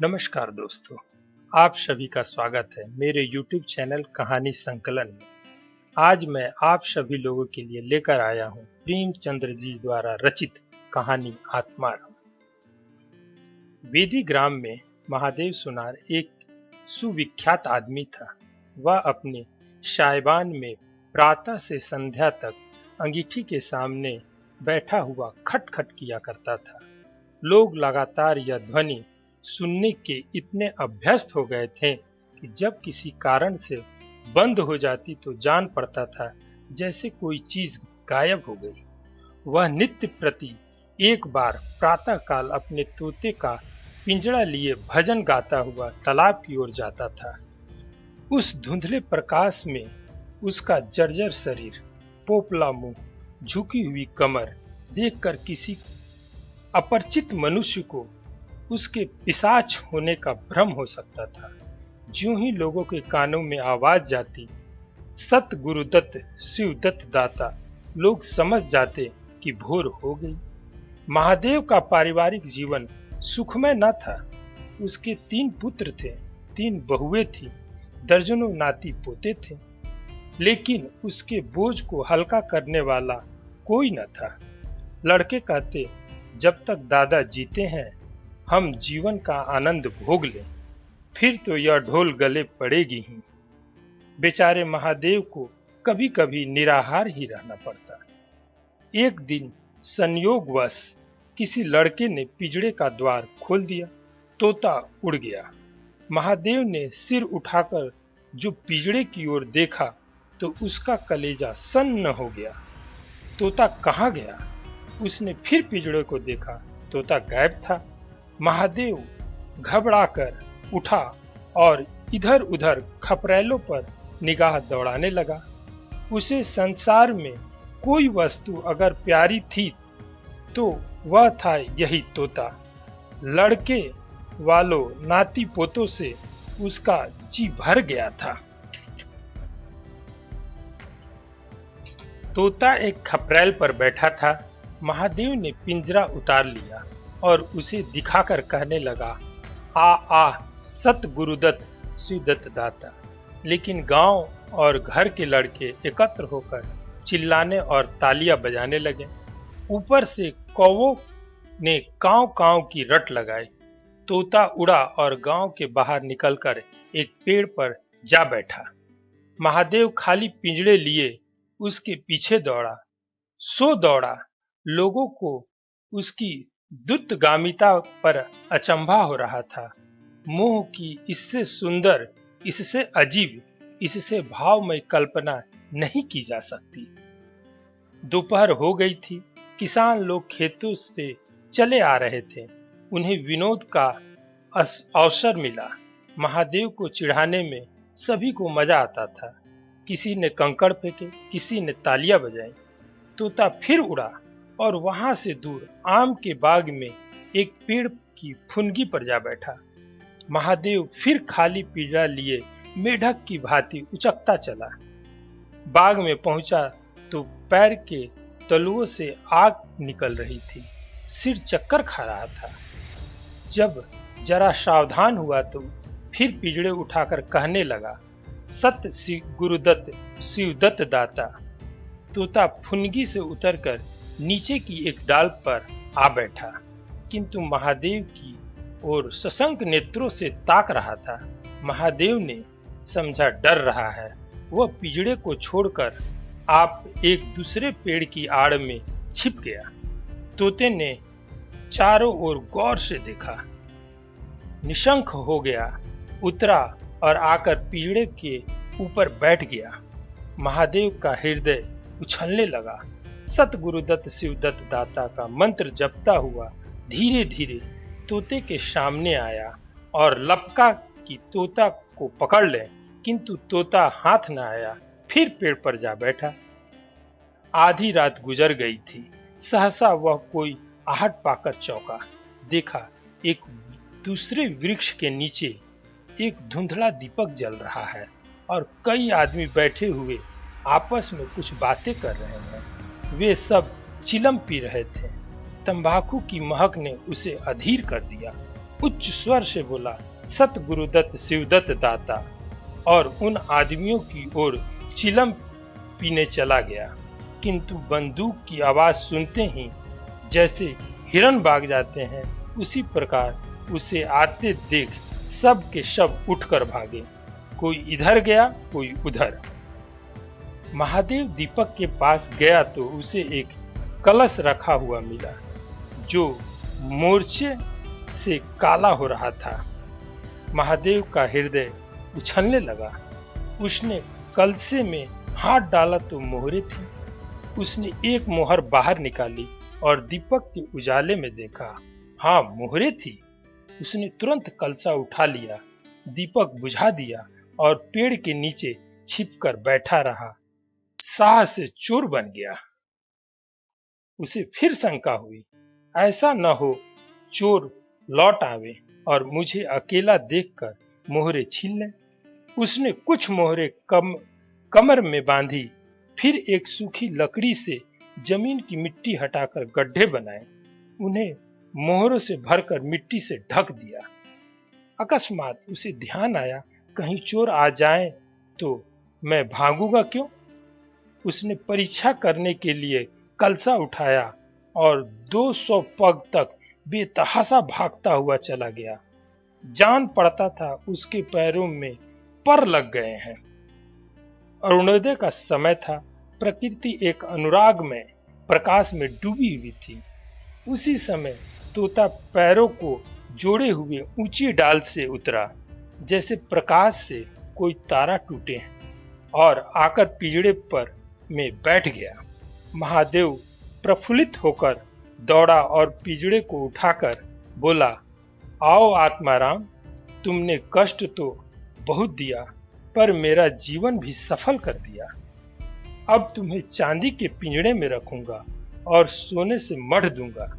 नमस्कार दोस्तों, आप सभी का स्वागत है मेरे YouTube चैनल कहानी संकलन में। आज मैं आप सभी लोगों के लिए लेकर आया हूँ प्रेमचंद्र जी द्वारा रचित कहानी आत्माराम। वेदी ग्राम में महादेव सुनार एक सुविख्यात आदमी था। वह अपने सायबान में प्रातः से संध्या तक अंगीठी के सामने बैठा हुआ खटखट किया करता था। लोग लगातार यह ध्वनि सुनने के इतने अभ्यस्त हो गए थे कि जब किसी कारण से बंद हो जाती तो जान पड़ता था जैसे कोई चीज गायब हो गई। वह नित्य प्रति एक बार प्रातः काल अपने तोते का पिंजड़ा लिए भजन गाता हुआ तालाब की ओर जाता था। उस धुंधले प्रकाश में उसका जर्जर शरीर, पोपला मुंह, झुकी हुई कमर देखकर किसी अपरिचित मनुष्य को उसके पिशाच होने का भ्रम हो सकता था। ज्यों ही लोगों के कानों में आवाज जाती, सत गुरुदत्त शिवदत्त दाता, लोग समझ जाते कि भोर हो गई। महादेव का पारिवारिक जीवन सुखमय न था। उसके 3 पुत्र थे, 3 बहुएं थी, दर्जनों नाती पोते थे, लेकिन उसके बोझ को हल्का करने वाला कोई न था। लड़के कहते, जब तक दादा जीते हैं हम जीवन का आनंद भोग लें, फिर तो यह ढोल गले पड़ेगी ही। बेचारे महादेव को कभी कभी निराहार ही रहना पड़ता। एक दिन संयोगवश किसी लड़के ने पिंजड़े का द्वार खोल दिया। तोता उड़ गया। महादेव ने सिर उठाकर जो पिंजड़े की ओर देखा तो उसका कलेजा सन्न हो गया। तोता कहाँ गया? उसने फिर पिंजड़े को देखा, तोता गायब था। महादेव घबराकर उठा और इधर उधर खपरेलों पर निगाह दौड़ाने लगा। उसे संसार में कोई वस्तु अगर प्यारी थी तो वह था यही तोता। लड़के वालों नाती पोतों से उसका जी भर गया था। तोता एक खपरेल पर बैठा था। महादेव ने पिंजरा उतार लिया और उसे दिखाकर कहने लगा, आ सत गुरुदत्त शिवदत्त दाता। लेकिन गांव और घर के लड़के एकत्र होकर चिल्लाने और तालियां बजाने लगे। ऊपर से कौवों ने कांव कांव की रट लगाई। तोता उड़ा और गांव के बाहर निकलकर एक पेड़ पर जा बैठा। महादेव खाली पिंजड़े लिए उसके पीछे दौड़ा। सो दौड़ा, लोगों को उसकी द्रुतगामिता पर अचंभा हो रहा था। मोह की इससे सुंदर, इससे अजीब, इससे भावमय कल्पना नहीं की जा सकती। दोपहर हो गई थी। किसान लोग खेतों से चले आ रहे थे। उन्हें विनोद का अवसर मिला। महादेव को चिढ़ाने में सभी को मजा आता था। किसी ने कंकड़ फेंके, किसी ने तालियां बजाई। तोता फिर उड़ा और वहां से दूर आम के बाग में एक पेड़ की फुनगी पर जा बैठा। महादेव फिर खाली पिंजरा लिए मेढक की भांति उचकता चला। बाग में पहुंचा तो पैर के तलुओं से आग निकल रही थी। सिर चक्कर खा रहा था। जब जरा सावधान हुआ तो फिर पिंजड़े उठाकर कहने लगा, सत गुरुदत्त शिवदत्त दाता। तोता फुनगी से उतरकर नीचे की एक डाल पर आ बैठा, किंतु महादेव की ओर सशंक नेत्रों से ताक रहा था। महादेव ने समझा डर रहा है। वह पिंजड़े को छोड़कर आप एक दूसरे पेड़ की आड़ में छिप गया। तोते ने चारों ओर गौर से देखा, निशंक हो गया, उतरा और आकर पिंजड़े के ऊपर बैठ गया। महादेव का हृदय उछलने लगा। सत गुरुदत्त शिवदत्त दाता का मंत्र जपता हुआ धीरे धीरे तोते के सामने आया और लपका कि तोता को पकड़ ले, किंतु तोता हाथ न आया। फिर पेड़ पर जा बैठा। आधी रात गुजर गई थी। सहसा वह कोई आहट पाकर चौंका। देखा एक दूसरे वृक्ष के नीचे एक धुंधला दीपक जल रहा है और कई आदमी बैठे हुए आपस में कुछ बातें कर रहे हैं। वे सब चिलम पी रहे थे। तंबाकू की महक ने उसे अधीर कर दिया। उच्च स्वर से बोला, सत गुरुदत्त शिवदत्त दाता, और उन आदमियों की ओर चिलम पीने चला गया। किंतु बंदूक की आवाज सुनते ही जैसे हिरन भाग जाते हैं, उसी प्रकार उसे आते देख सब के सब उठकर भागे। कोई इधर गया, कोई उधर। महादेव दीपक के पास गया तो उसे एक कलश रखा हुआ मिला, जो मोर्चे से काला हो रहा था। महादेव का हृदय उछलने लगा। उसने कलशे में हाथ डाला तो मोहरे थी। उसने एक मोहर बाहर निकाली और दीपक के उजाले में देखा, हाँ, मोहरे थी। उसने तुरंत कलशा उठा लिया, दीपक बुझा दिया और पेड़ के नीचे छिपकर बैठा रहा। साह से चोर बन गया। उसे फिर शंका हुई, ऐसा न हो चोर लौट आवे और मुझे अकेला देखकर मोहरे छीन लें। उसने कुछ मोहरे कमर में बांधी, फिर एक सूखी लकड़ी से जमीन की मिट्टी हटाकर गड्ढे बनाए, उन्हें मोहरों से भरकर मिट्टी से ढक दिया। अकस्मात उसे ध्यान आया, कहीं चोर आ जाए तो मैं भागूंगा क्यों? उसने परीक्षा करने के लिए कलशा उठाया और 200 पग तक बेतहाशा भागता हुआ चला गया। जान पड़ता था उसके पैरों में पर लग गए हैं। अरुणोदय का समय था। प्रकृति एक अनुराग में प्रकाश में डूबी हुई थी। उसी समय तोता पैरों को जोड़े हुए ऊंची डाल से उतरा, जैसे प्रकाश से कोई तारा टूटे, और आकर पिंजड़े पर में बैठ गया। महादेव प्रफुल्लित होकर दौड़ा और पिंजड़े को उठाकर बोला, आओ आत्माराम, तुमने कष्ट तो बहुत दिया, पर मेरा जीवन भी सफल कर दिया। अब तुम्हें चांदी के पिंजड़े में रखूंगा और सोने से मढ़ दूंगा।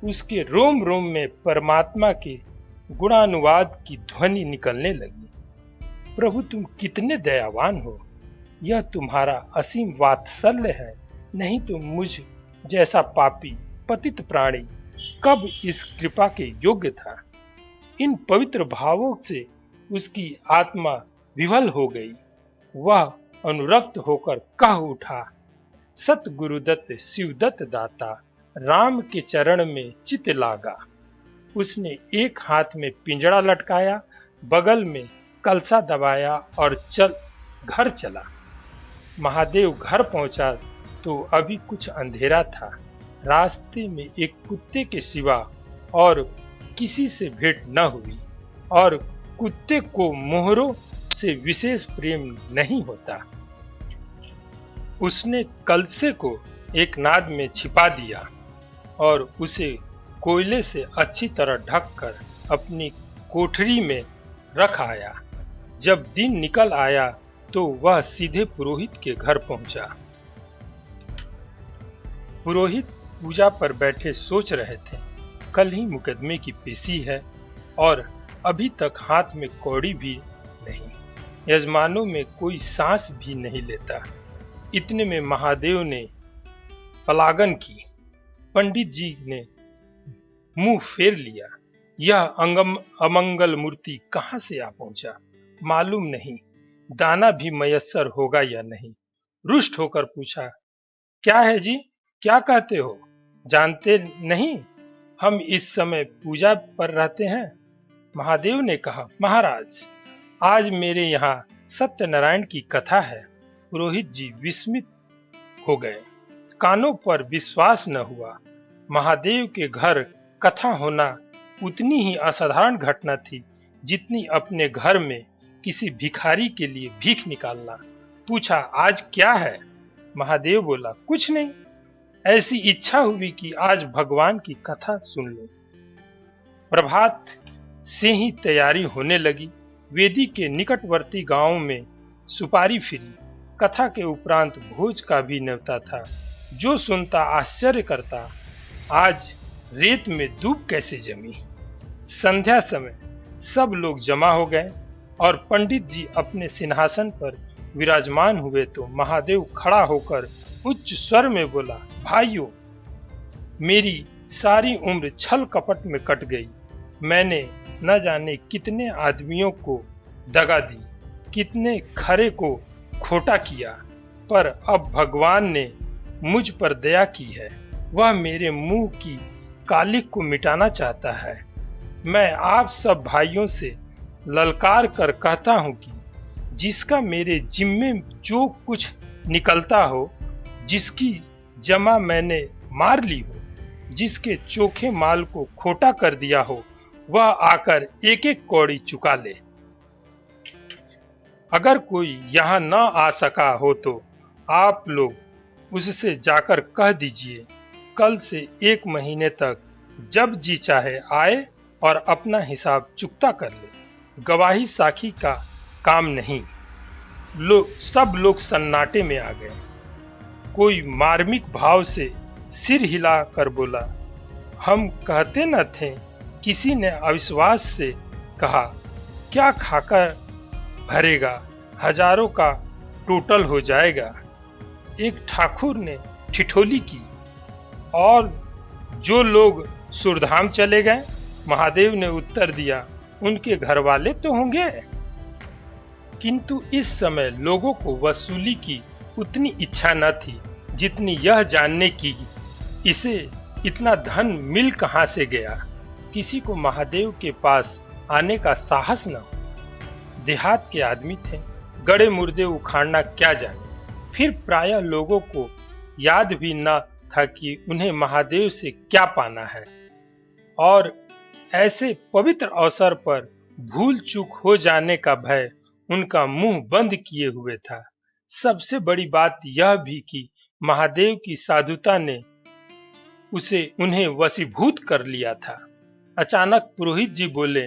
उसके रोम रोम में परमात्मा के गुणानुवाद की ध्वनि निकलने लगी। प्रभु, तुम कितने दयावान हो, यह तुम्हारा असीम वात्सल्य है, नहीं तो मुझ जैसा पापी पतित प्राणी कब इस कृपा के योग्य था। इन पवित्र भावों से उसकी आत्मा विवल हो गई। वह अनुरक्त होकर कह उठा, सत गुरुदत्त शिवदत्त दाता, राम के चरण में चित लागा। उसने एक हाथ में पिंजड़ा लटकाया, बगल में कलसा दबाया और घर चला। महादेव घर पहुंचा तो अभी कुछ अंधेरा था। रास्ते में एक कुत्ते के सिवा और किसी से भेंट न हुई, और कुत्ते को मोहरों से विशेष प्रेम नहीं होता। उसने कलसे को एक नाद में छिपा दिया और उसे कोयले से अच्छी तरह ढककर अपनी कोठरी में रख आया। जब दिन निकल आया तो वह सीधे पुरोहित के घर पहुंचा। पुरोहित पूजा पर बैठे सोच रहे थे, कल ही मुकदमे की पेशी है और अभी तक हाथ में कौड़ी भी नहीं। यजमानों में कोई सांस भी नहीं लेता। इतने में महादेव ने पलागन की। पंडित जी ने मुंह फेर लिया। यह अमंगल मूर्ति कहां से आ पहुंचा, मालूम नहीं दाना भी मयस्सर होगा या नहीं। रुष्ट होकर पूछा, क्या है जी, क्या कहते हो? जानते नहीं हम इस समय पूजा पर रहते हैं? महादेव ने कहा, महाराज, आज मेरे यहाँ सत्यनारायण की कथा है। पुरोहित जी विस्मित हो गए। कानों पर विश्वास न हुआ। महादेव के घर कथा होना उतनी ही असाधारण घटना थी जितनी अपने घर में किसी भिखारी के लिए भीख निकालना। पूछा, आज क्या है? महादेव बोला, कुछ नहीं, ऐसी इच्छा हुई कि आज भगवान की कथा सुन लो। प्रभात से ही तैयारी होने लगी। वेदी के निकटवर्ती गांव में सुपारी फिरी। कथा के उपरांत भोज का भी न्योता था। जो सुनता आश्चर्य करता, आज रेत में दूब कैसे जमी। संध्या समय सब लोग जमा हो गए और पंडित जी अपने सिंहासन पर विराजमान हुए तो महादेव खड़ा होकर उच्च स्वर में बोला, भाइयों, मेरी सारी उम्र छल कपट में कट गई। मैंने न जाने कितने आदमियों को दगा दी, कितने खरे को खोटा किया, पर अब भगवान ने मुझ पर दया की है। वह मेरे मुंह की कालिख को मिटाना चाहता है। मैं आप सब भाइयों से ललकार कर कहता हूं कि जिसका मेरे जिम्मे जो कुछ निकलता हो, जिसकी जमा मैंने मार ली हो, जिसके चोखे माल को खोटा कर दिया हो, वह आकर एक एक कौड़ी चुका ले। अगर कोई यहाँ न आ सका हो तो आप लोग उससे जाकर कह दीजिए, कल से 1 महीने तक जब जी चाहे आए और अपना हिसाब चुकता कर ले। गवाही साखी का काम नहीं। सब लोग सन्नाटे में आ गए। कोई मार्मिक भाव से सिर हिला कर बोला, हम कहते न थे। किसी ने अविश्वास से कहा, क्या खाकर भरेगा, हजारों का टोटल हो जाएगा। एक ठाकुर ने ठिठोली की, और जो लोग सुरधाम चले गए। महादेव ने उत्तर दिया, उनके घर वाले तो होंगे। किंतु इस समय लोगों को वसूली की उतनी इच्छा न थी जितनी यह जानने की इसे इतना धन मिल कहां से गया। किसी को महादेव के पास आने का साहस न हो। देहात के आदमी थे, गड़े मुर्दे उखाड़ना क्या जाने। फिर प्रायः लोगों को याद भी न था कि उन्हें महादेव से क्या पाना है, और ऐसे पवित्र अवसर पर भूल चूक हो जाने का भय उनका मुंह बंद किए हुए था। सबसे बड़ी बात यह भी कि महादेव की साधुता ने उन्हें वशीभूत कर लिया था। अचानक पुरोहित जी बोले,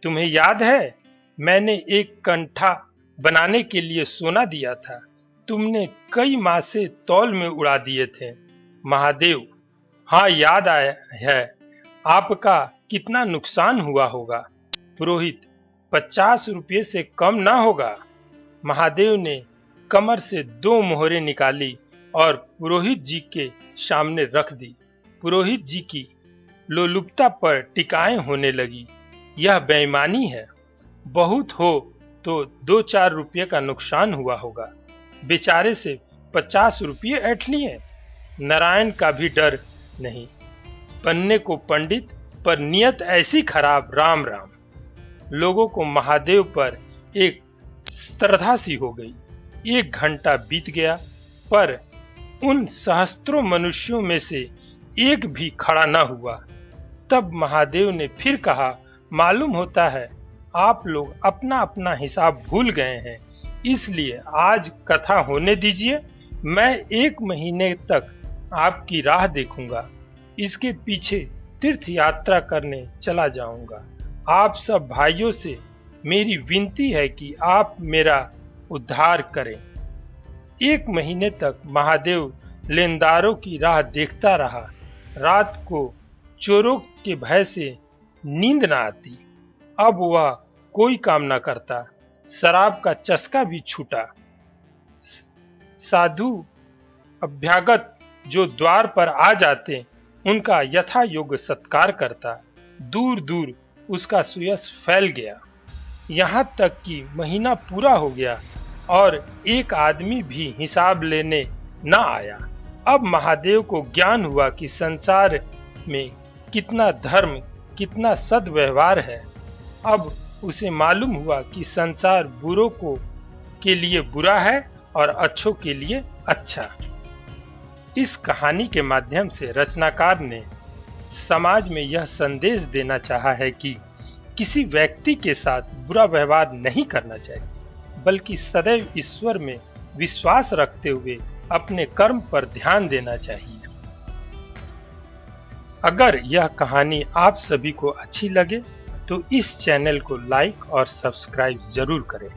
तुम्हें याद है मैंने एक कंठा बनाने के लिए सोना दिया था, तुमने कई मासे तौल में उड़ा दिए थे। महादेव, हाँ याद आया है। आपका कितना नुकसान हुआ होगा? पुरोहित, 50 रुपये से कम ना होगा। महादेव ने कमर से 2 मोहरें निकाली और पुरोहित जी के सामने रख दी। पुरोहित जी की लोलुपता पर टिकाएं होने लगी। यह बेईमानी है। बहुत हो तो 2-4 रुपये का नुकसान हुआ होगा। बेचारे से 50 रुपये ऐंठ लिए। नारायण का भी डर नहीं। बनने को पंडित, पर नियत ऐसी खराब। राम राम। लोगों को महादेव पर एक श्रद्धा सी हो गई। 1 घंटा बीत गया, पर उन सहस्त्रों मनुष्यों में से एक भी खड़ा न हुआ। तब महादेव ने फिर कहा, मालूम होता है आप लोग अपना अपना हिसाब भूल गए हैं, इसलिए आज कथा होने दीजिए। मैं 1 महीने तक आपकी राह देखूंगा। इसके पीछे तीर्थ यात्रा करने चला जाऊंगा। आप सब भाइयों से मेरी विनती है कि आप मेरा उद्धार करें। 1 महीने तक महादेव लेनदारों की राह देखता रहा। रात को चोरों के भय से नींद न आती। अब वह कोई काम न करता। शराब का चस्का भी छूटा। साधु अभ्यागत जो द्वार पर आ जाते, उनका यथा योग्य सत्कार करता। दूर दूर उसका सुयश फैल गया। यहाँ तक कि महीना पूरा हो गया और एक आदमी भी हिसाब लेने न आया। अब महादेव को ज्ञान हुआ कि संसार में कितना धर्म, कितना सद्व्यवहार है। अब उसे मालूम हुआ कि संसार बुरों के लिए बुरा है और अच्छों के लिए अच्छा। इस कहानी के माध्यम से रचनाकार ने समाज में यह संदेश देना चाहा है कि किसी व्यक्ति के साथ बुरा व्यवहार नहीं करना चाहिए, बल्कि सदैव ईश्वर में विश्वास रखते हुए अपने कर्म पर ध्यान देना चाहिए। अगर यह कहानी आप सभी को अच्छी लगे तो इस चैनल को लाइक और सब्सक्राइब जरूर करें।